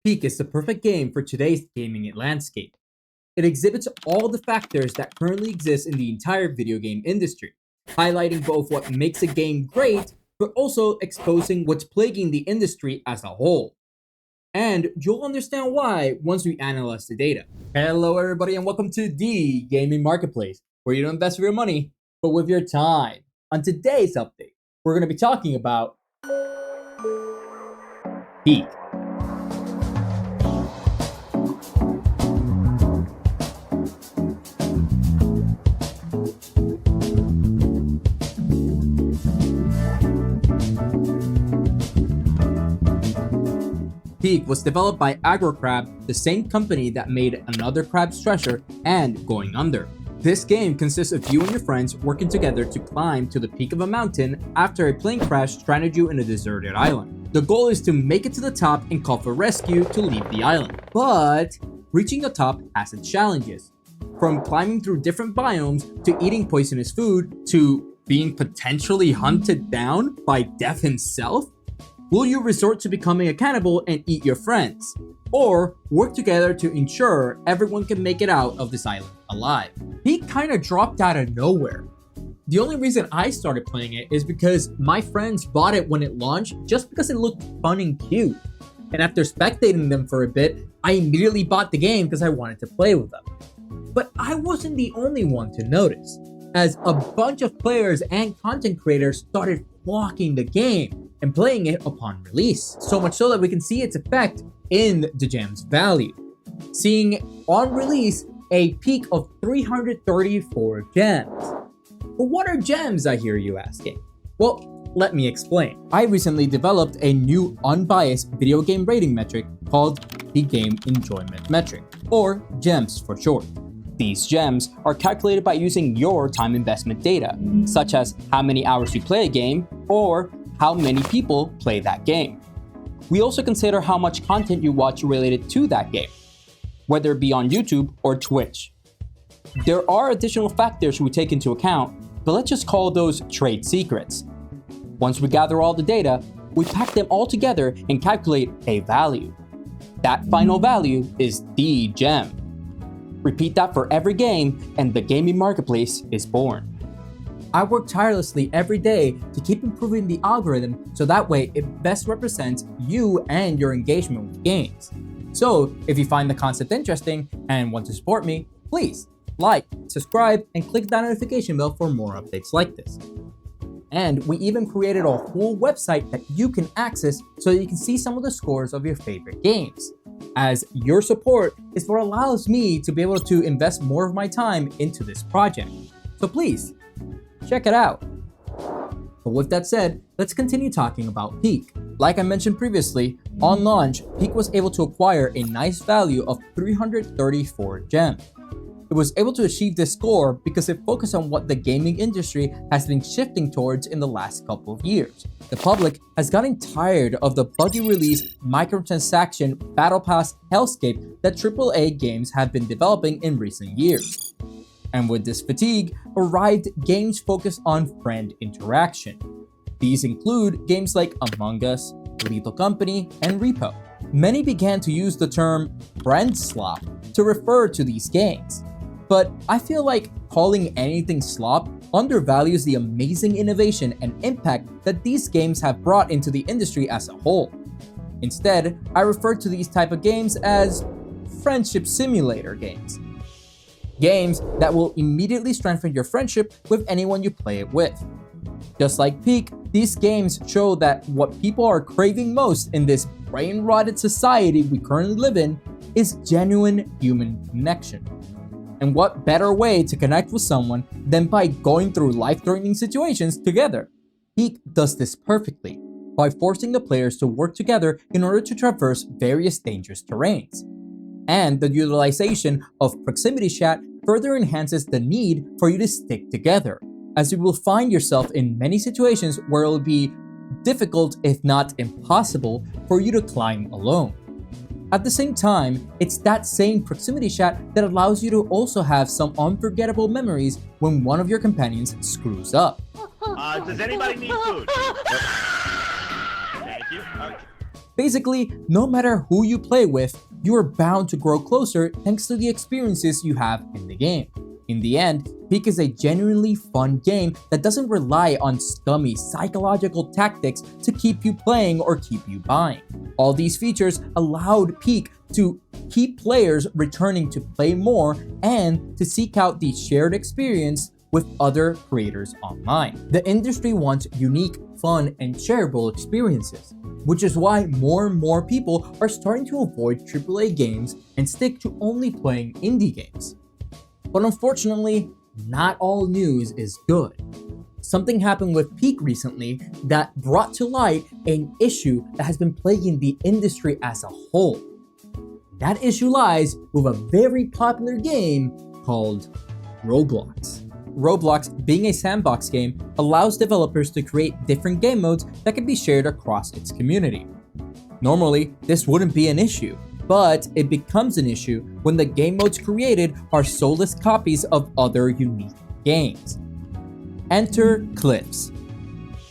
Peak is the perfect game for today's gaming landscape. It exhibits all the factors that currently exist in the entire video game industry, highlighting both what makes a game great, but also exposing what's plaguing the industry as a whole. And you'll understand why once we analyze the data. Hello everybody and welcome to the Gaming Marketplace, where you don't invest with your money, but with your time. On today's update, we're going to be talking about Peak. Peak was developed by AgroCrab, the same company that made Another Crab's Treasure and Going Under. This game consists of you and your friends working together to climb to the peak of a mountain after a plane crash stranded you in a deserted island. The goal is to make it to the top and call for rescue to leave the island. But reaching the top has its challenges. From climbing through different biomes to eating poisonous food to being potentially hunted down by Death himself. Will you resort to becoming a cannibal and eat your friends? Or work together to ensure everyone can make it out of this island alive? Peak kind of dropped out of nowhere. The only reason I started playing it is because my friends bought it when it launched just because it looked fun and cute. And after spectating them for a bit, I immediately bought the game because I wanted to play with them. But I wasn't the only one to notice, as a bunch of players and content creators started flocking the game and playing it upon release. So much so that we can see its effect in the gem's value. Seeing on release a peak of 334 gems. But what are gems, I hear you asking? Well, let me explain. I recently developed a new unbiased video game rating metric called the Game Enjoyment Metric, or GEMS for short. These gems are calculated by using your time investment data, such as how many hours you play a game or how many people play that game. We also consider how much content you watch related to that game, whether it be on YouTube or Twitch. There are additional factors we take into account, but let's just call those trade secrets. Once we gather all the data, we pack them all together and calculate a value. That final value is the gem. Repeat that for every game, and the gaming marketplace is born. I work tirelessly every day to keep improving the algorithm so that way it best represents you and your engagement with games. So if you find the concept interesting and want to support me, please like, subscribe, and click that notification bell for more updates like this. And we even created a whole website that you can access so that you can see some of the scores of your favorite games, as your support is what allows me to be able to invest more of my time into this project. So please, check it out. But with that said, let's continue talking about Peak. Like I mentioned previously, on launch, Peak was able to acquire a nice value of 334 gems. It was able to achieve this score because it focused on what the gaming industry has been shifting towards in the last couple of years. The public has gotten tired of the buggy release microtransaction battle pass hellscape that AAA games have been developing in recent years. And with this fatigue, arrived games focused on friend interaction. These include games like Among Us, Lethal Company, and Repo. Many began to use the term friend slop to refer to these games. But I feel like calling anything slop undervalues the amazing innovation and impact that these games have brought into the industry as a whole. Instead, I refer to these type of games as friendship simulator games. Games that will immediately strengthen your friendship with anyone you play it with. Just like Peak, these games show that what people are craving most in this brain-rotted society we currently live in is genuine human connection. And what better way to connect with someone than by going through life-threatening situations together? Peak does this perfectly by forcing the players to work together in order to traverse various dangerous terrains. And the utilization of proximity chat further enhances the need for you to stick together, as you will find yourself in many situations where it will be difficult, if not impossible, for you to climb alone. At the same time, it's that same proximity chat that allows you to also have some unforgettable memories when one of your companions screws up. Does anybody need food? Thank you. Okay. Basically, no matter who you play with, you are bound to grow closer thanks to the experiences you have in the game. In the end, Peak is a genuinely fun game that doesn't rely on scummy psychological tactics to keep you playing or keep you buying. All these features allowed Peak to keep players returning to play more and to seek out the shared experience with other creators online. The industry wants unique, fun, and shareable experiences, which is why more and more people are starting to avoid AAA games and stick to only playing indie games. But unfortunately, not all news is good. Something happened with Peak recently that brought to light an issue that has been plaguing the industry as a whole. That issue lies with a very popular game called Roblox. Roblox, being a sandbox game, allows developers to create different game modes that can be shared across its community. Normally, this wouldn't be an issue, but it becomes an issue when the game modes created are soulless copies of other unique games. Enter Cliffs.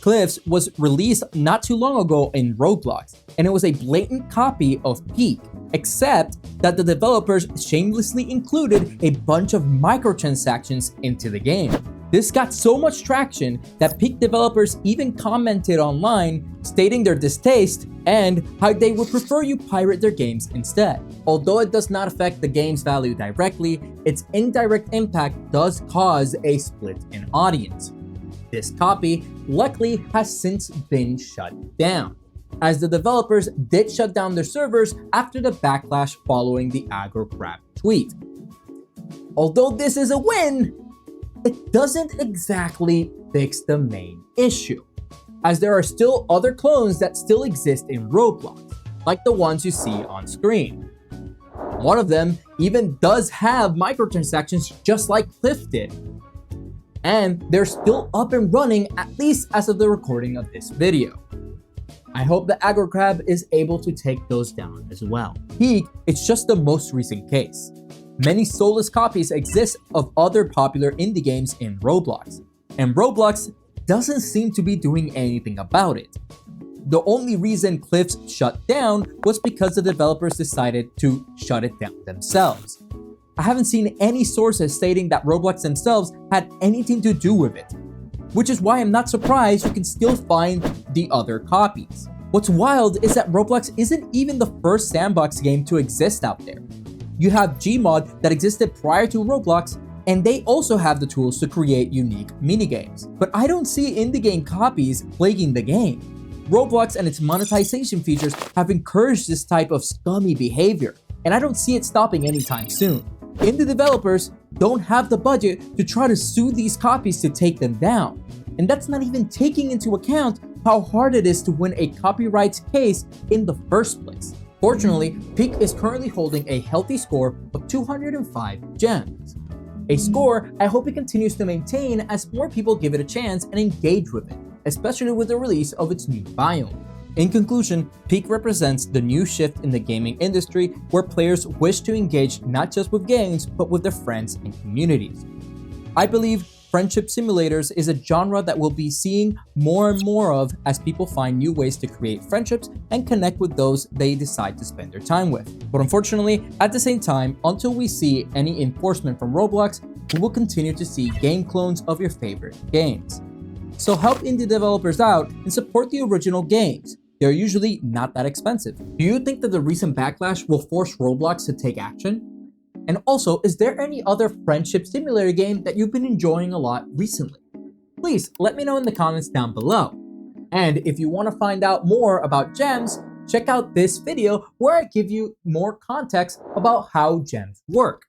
Cliffs was released not too long ago in Roblox, and it was a blatant copy of Peak, except that the developers shamelessly included a bunch of microtransactions into the game. This got so much traction that Peak developers even commented online stating their distaste and how they would prefer you pirate their games instead. Although it does not affect the game's value directly, its indirect impact does cause a split in audience. This copy luckily has since been shut down, as the developers did shut down their servers after the backlash following the AgroCrab tweet. Although this is a win, it doesn't exactly fix the main issue, as there are still other clones that still exist in Roblox, like the ones you see on screen. One of them even does have microtransactions just like Cliff did, and they're still up and running, at least as of the recording of this video. I hope the AgroCrab is able to take those down as well. Peak is just the most recent case. Many soulless copies exist of other popular indie games in Roblox, and Roblox doesn't seem to be doing anything about it. The only reason Cliffs shut down was because the developers decided to shut it down themselves. I haven't seen any sources stating that Roblox themselves had anything to do with it, which is why I'm not surprised you can still find the other copies. What's wild is that Roblox isn't even the first sandbox game to exist out there. You have Gmod that existed prior to Roblox, and they also have the tools to create unique minigames. But I don't see indie game copies plaguing the game. Roblox and its monetization features have encouraged this type of scummy behavior, and I don't see it stopping anytime soon. Indie developers don't have the budget to try to sue these copies to take them down. And that's not even taking into account how hard it is to win a copyright case in the first place. Fortunately, Peak is currently holding a healthy score of 205 gems. A score I hope it continues to maintain as more people give it a chance and engage with it, especially with the release of its new biome. In conclusion, Peak represents the new shift in the gaming industry where players wish to engage not just with games, but with their friends and communities. I believe friendship simulators is a genre that we'll be seeing more and more of as people find new ways to create friendships and connect with those they decide to spend their time with. But unfortunately, at the same time, until we see any enforcement from Roblox, we will continue to see game clones of your favorite games. So help indie developers out and support the original games. They're usually not that expensive. Do you think that the recent backlash will force Roblox to take action? And also, is there any other friendship simulator game that you've been enjoying a lot recently? Please let me know in the comments down below. And if you want to find out more about gems, check out this video where I give you more context about how gems work.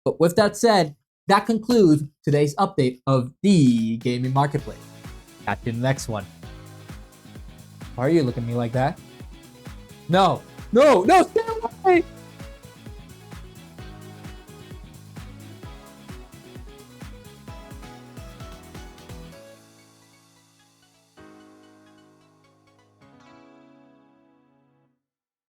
But with that said, that concludes today's update of the gaming marketplace. Catch you in the next one. Why are you looking at me like that? No, stay away!